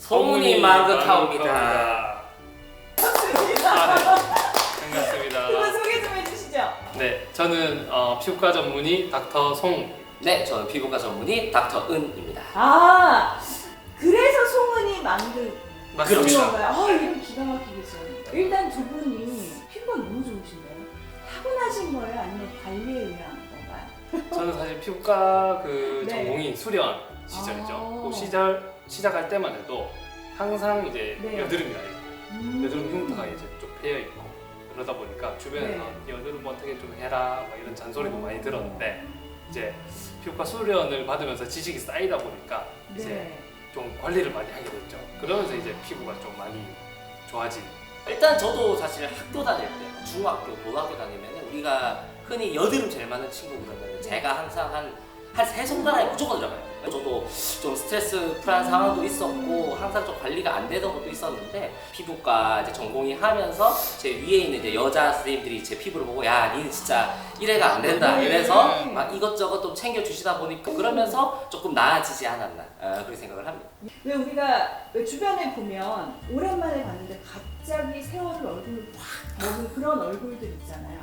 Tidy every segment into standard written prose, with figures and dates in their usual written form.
소문이 만극하옵니다. 반갑습니다. 그분 소개 좀 해주시죠. 네, 저는 피부과 전문의 닥터 송. 네, 저는 피부과 전문의 닥터 은입니다. 아, 그래서 소문이 만극 그렇죠. 그런 건가요? 아, 이름 기가 막히게 써요. 일단 두 분이 피부가 너무 좋으신데요? 타고나신 거예요? 아니면 관리에 의한 건가요? 저는 사실 피부과 그 네. 전공이 수련 시절이죠. 아. 그 시절 시작할 때만 해도 항상 이제 네. 여드름이 나요. 여드름 흉터가 이제 좀 패여 있고 그러다 보니까 주변에서 여드름 어떻게 좀 해라 막 이런 잔소리도 많이 들었는데 이제 피부과 수련을 받으면서 지식이 쌓이다 보니까 이제 네. 좀 관리를 많이 하게 됐죠. 그러면서 이제 피부가 좀 많이 좋아진. 일단 저도 사실 학교 다닐 때, 중학교, 고등학교 다니면 우리가 흔히 여드름 제일 많은 친구 그러면 제가 항상 한 세 손가락에 무조건 들어가요. 저도 좀 스트레스 풀한 상황도 있었고 항상 좀 관리가 안 되던 것도 있었는데 피부과 이제 전공이 하면서 제 위에 있는 이제 여자 선생님들이 제 피부를 보고 야, 니는 진짜 이래가 안 된다 이래서 막 이것저것 좀 챙겨주시다 보니까 그러면서 조금 나아지지 않았나 그렇게 생각을 합니다. 왜 우리가 왜 주변에 보면 오랜만에 봤는데 갑자기 세월을 얼굴을 확 먹은 그런 얼굴들 있잖아요.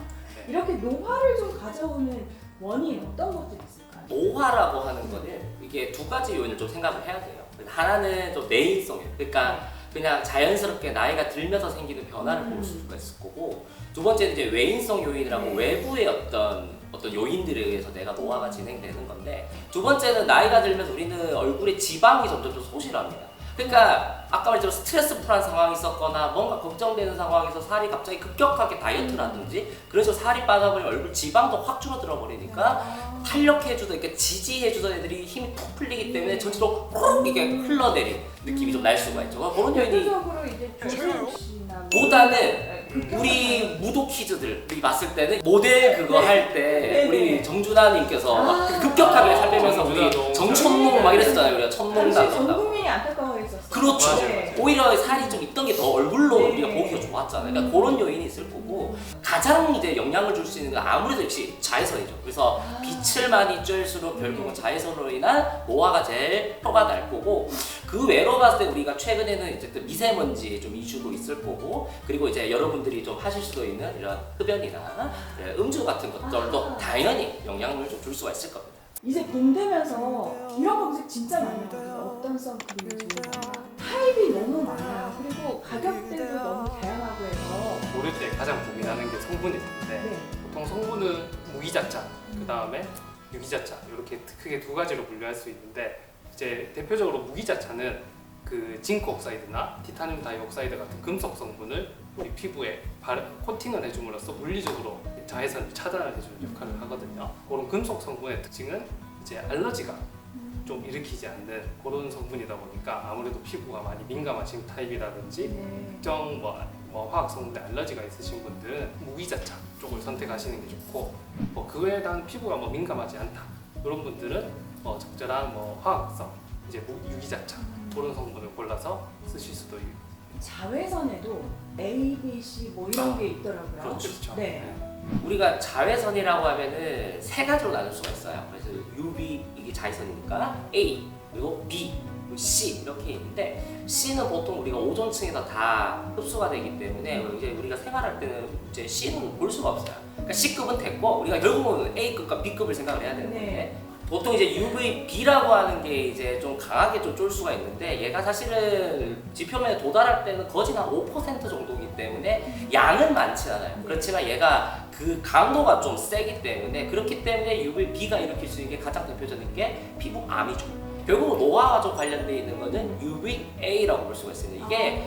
이렇게 노화를 좀 가져오는 원인 어떤 것들이 있을까요? 노화라고 하는 거는 이게 두 가지 요인을 좀 생각을 해야 돼요. 하나는 좀 내인성이에요. 그러니까 그냥 자연스럽게 나이가 들면서 생기는 변화를 볼 수가 있을 거고, 두 번째는 이제 외인성 요인이라고 외부의 어떤 요인들에 의해서 내가 노화가 진행되는 건데, 두 번째는 나이가 들면서 우리는 얼굴에 지방이 점점 좀 소실합니다. 그러니까 아까 말했지만 스트레스 풀한 상황이 있었거나 뭔가 걱정되는 상황에서 살이 갑자기 급격하게 다이어트라든지 그래서 살이 빠져버리면 얼굴 지방도 확 줄어들어 버리니까 탄력해주던, 그러니까 지지해주던 애들이 힘이 푹 풀리기 때문에 전체로 훅 이게 흘러내린 느낌이 좀 날 수가 있죠. 그런 요인이 대표적으로 이제 조세호 씨나 뭐 보다는 우리 무도 키즈들이 봤을 때는 모델 그거 할 때 우리 정준하님께서 막 급격하게 살 빼면서 우리 정천농 막 이랬었잖아요. 우리가 천농당 당시 전 한다고. 국민이 안타까워했었어요. 그렇죠. 네. 오히려 살이 좀 있던 게 더 얼굴로 네. 우리가 보기가 좋았잖아요. 그러니까 그런 요인이 있을 거고, 가장 이제 영향을 줄 수 있는 건 아무래도 역시 자외선이죠. 그래서 빛을 많이 쬐일수록 결국은 자외선으로 인한 노화가 제일 표가 날 거고, 그 외로 봤을 때 우리가 최근에는 이제 미세먼지 좀 이슈도 있을 거고, 그리고 이제 여러분들이 좀 하실 수도 있는 이런 흡연이나 음주 같은 것들도 당연히 영향을 좀 줄 수가 있을 겁니다. 이제 봄 되면서 이런 검색 진짜 많이 하거든요. 어떤 선크림이 좋은가. 타입이 너무 많아요. 그리고 가격대도 너무 다양하고 해서. 고를 때 가장 고민하는 게 성분이 있는데 네. 보통 성분은 무기자차, 그 다음에 유기자차 이렇게 크게 두 가지로 분류할 수 있는데, 이제 대표적으로 무기자차는 그 징크 옥사이드나 티타늄 다이옥사이드 같은 금속 성분을 우리 피부에 코팅을 해줌으로써 물리적으로 자외선을 차단을 해주는 역할을 하거든요. 그런 금속 성분의 특징은 이제 알러지가 좀 일으키지 않는 그런 성분이다 보니까 아무래도 피부가 많이 민감하신 타입이라든지 네. 특정 뭐 화학 성분에 알러지가 있으신 분들은 무기자차 쪽을 선택하시는 게 좋고, 그 외에 난 피부가 민감하지 않다 이런 분들은 적절한 화학성 이제 유기자차 그런 성분을 골라서 쓰실 수도 있고. 자외선에도 A, B, C 뭐 이런 게 있더라고요. 그렇죠. 네. 우리가 자외선이라고 하면은 세 가지로 나눌 수가 있어요. 그래서 UV 이게 자외선이니까 A, 그리고 B, 그리고 C 이렇게 있는데, C는 보통 우리가 오존층에서 다 흡수가 되기 때문에 이제 우리가 생활할 때는 이제 C는 볼 수가 없어요. 그러니까 C급은 됐고 우리가 결국은 A급과 B급을 생각을 해야 되는 건데, 보통 이제 UVB라고 하는 게 이제 좀 강하게 좀 쫄 수가 있는데, 얘가 사실은 지표면에 도달할 때는 거진 한 5% 정도이기 때문에 양은 많지 않아요. 그렇지만 얘가 그 강도가 좀 세기 때문에, 그렇기 때문에 UVB가 일으킬 수 있는 게 가장 대표적인 게 피부암이죠. 결국 노화와 좀 관련되어 있는 거는 UVA라고 볼 수가 있습니다. 이게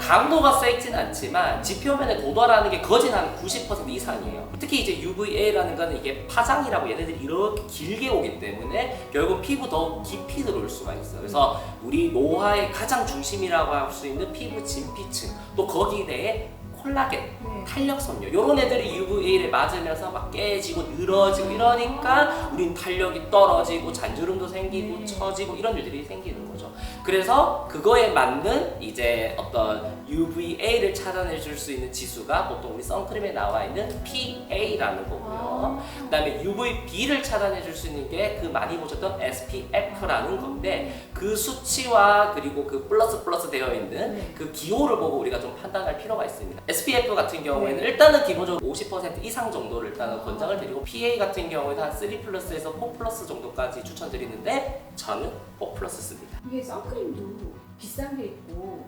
강도가 세진 않지만 지표면에 도달하는 게 거진 한 90% 이상이에요. 특히 이제 UVA라는 거는 이게 파장이라고 얘네들이 이렇게 길게 오기 때문에 결국 피부 더 깊이 들어올 수가 있어요. 그래서 우리 노화의 가장 중심이라고 할 수 있는 피부 진피층, 또 거기에 대해 콜라겐, 탄력섬유 이런 애들이 UVA를 맞으면서 막 깨지고 늘어지고 이러니까 우린 탄력이 떨어지고 잔주름도 생기고 처지고 이런 일들이 생기는 거죠. 그래서 그거에 맞는 이제 어떤 UVA를 차단해 줄 수 있는 지수가 보통 우리 선크림에 나와 있는 PA라는 거고요. 그다음에 UVB를 차단해 줄 수 있는 게 그 많이 보셨던 SPF라는 건데 그 수치와 그리고 그 플러스 되어 있는 네. 그 기호를 보고 우리가 좀 판단할 필요가 있습니다. SPF 같은 경우에는 일단은 기본적으로 50% 이상 정도를 일단은 권장을 드리고 PA 같은 경우에는 한 3+에서 4+ 정도까지 추천드리는데 저는 4+ 씁니다. 이게 선크림도 비싼 게 있고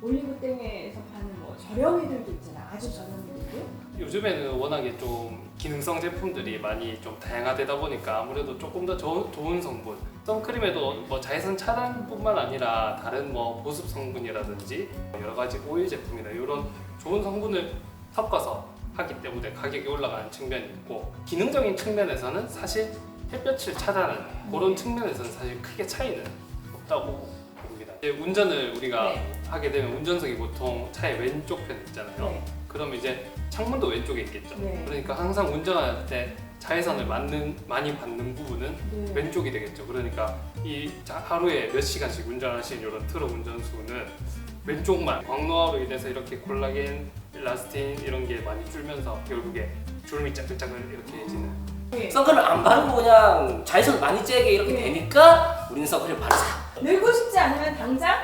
올리브땡에서 파는 뭐 저렴이들도 있잖아. 아주 저렴이들도. 요즘에는 워낙에 좀 기능성 제품들이 많이 좀 다양화되다 보니까 아무래도 조금 더 좋은 성분, 선크림에도 뭐 자외선 차단뿐만 아니라 다른 뭐 보습 성분이라든지 여러 가지 오일 제품이나 이런 좋은 성분을 섞어서 하기 때문에 가격이 올라가는 측면이 있고, 기능적인 측면에서는 사실 햇볕을 차단하는 그런 측면에서는 사실 크게 차이는 없다고 봅니다. 이제 운전을 우리가 네. 하게 되면 운전석이 보통 차의 왼쪽 편에 있잖아요. 네. 그럼 이제 창문도 왼쪽에 있겠죠. 네. 그러니까 항상 운전할 때 자외선을 많이 받는 부분은 네. 왼쪽이 되겠죠. 그러니까 하루에 몇 시간씩 운전하시는 이런 트럭 운전수는 왼쪽만 광노화로 인해서 이렇게 콜라겐, 엘라스틴 이런 게 많이 줄면서 결국에 주름이 짜글짜글 이렇게 해지는. 네. 선크림을 안 바르고 그냥 자외선 많이 쬐게 이렇게 네. 되니까 우리는 선크림 바르자. 늙고 싶지 않으면 당장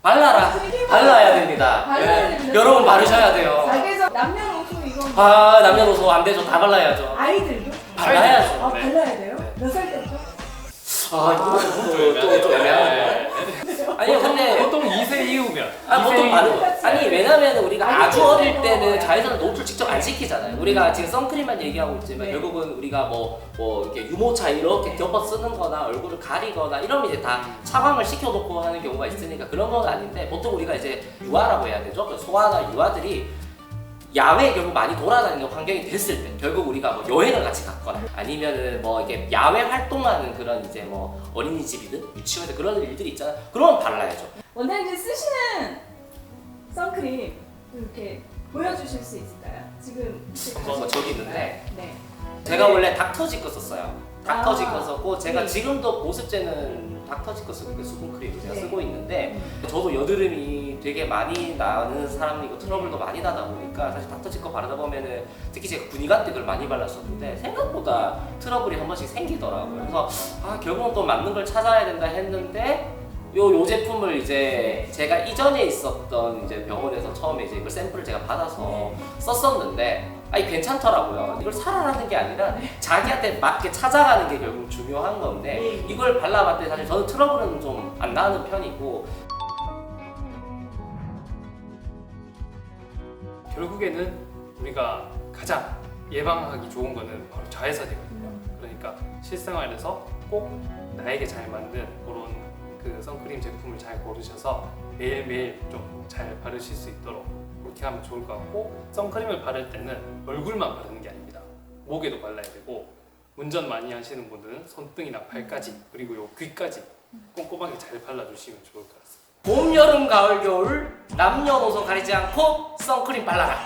발라야 됩니다. 발라야 예. 됩니다. 여러분 바르셔야 돼요. 가게에서 남녀노소 이거 아 남녀노소 안 되죠. 다 발라야죠. 아이들도 발라야죠. 아, 네. 발라야 돼요? 네. 몇 살 때부터? 아 이거 또 애매하네. 아니요 근데 보통 2세 이후면 보통 바르고 이후면 아니 왜냐면 우리가 아니, 아주 어릴 그래서 때는 자외선을 노출 직접 안 시키잖아요. 우리가 지금 선크림만 얘기하고 있지만 네. 결국은 우리가 뭐 이렇게 유모차 이렇게 덮어 쓰는 거나 얼굴을 가리거나 이러면 이제 다 차광을 시켜놓고 하는 경우가 있으니까 그런 건 아닌데 보통 우리가 이제 유아라고 해야 되죠. 그 소아나 유아들이 야외에 결국 많이 돌아다니는 환경이 됐을 때 결국 우리가 뭐 여행을 같이 갔거나 아니면은 뭐 이렇게 야외 활동하는 그런 이제 뭐 어린이집이든 유치원이든 그런 일들이 있잖아요. 그러면 발라야죠. 원장님 쓰시는 선크림 이렇게 보여주실 수 있을까요? 지금 저기 있는데 네. 제가 원래 닥터지 거 썼어요. 닥터지 아. 거 썼고 제가 네. 지금도 보습제는 닥터지 거 쓰고 수분크림 제가 네. 쓰고 있는데 저도 여드름이 되게 많이 나는 사람이고 트러블도 많이 나다 보니까 사실 닥터지 거 바르다 보면은 특히 제가 군의관 때 그걸 많이 발랐었는데 생각보다 트러블이 한 번씩 생기더라고요. 그래서 결국은 또 맞는 걸 찾아야 된다 했는데 요 제품을 이제 제가 이전에 있었던 이제 병원에서 처음에 이제 이걸 샘플을 제가 받아서 썼었는데 괜찮더라고요. 이걸 사라라는 게 아니라 자기한테 맞게 찾아가는 게 결국 중요한 건데 이걸 발라봤더니 사실 저는 트러블은 좀 안 나는 편이고 결국에는 우리가 가장 예방하기 좋은 거는 바로 자외선이거든요. 그러니까 실생활에서 꼭 나에게 잘 맞는 그런 그 선크림 제품을 잘 고르셔서 매일매일 좀 잘 바르실 수 있도록 그렇게 하면 좋을 것 같고, 선크림을 바를 때는 얼굴만 바르는 게 아닙니다. 목에도 발라야 되고, 운전 많이 하시는 분들은 손등이나 팔까지 그리고 요 귀까지 꼼꼼하게 잘 발라주시면 좋을 것 같습니다. 봄, 여름, 가을, 겨울 남녀노소 가리지 않고 선크림 발라라.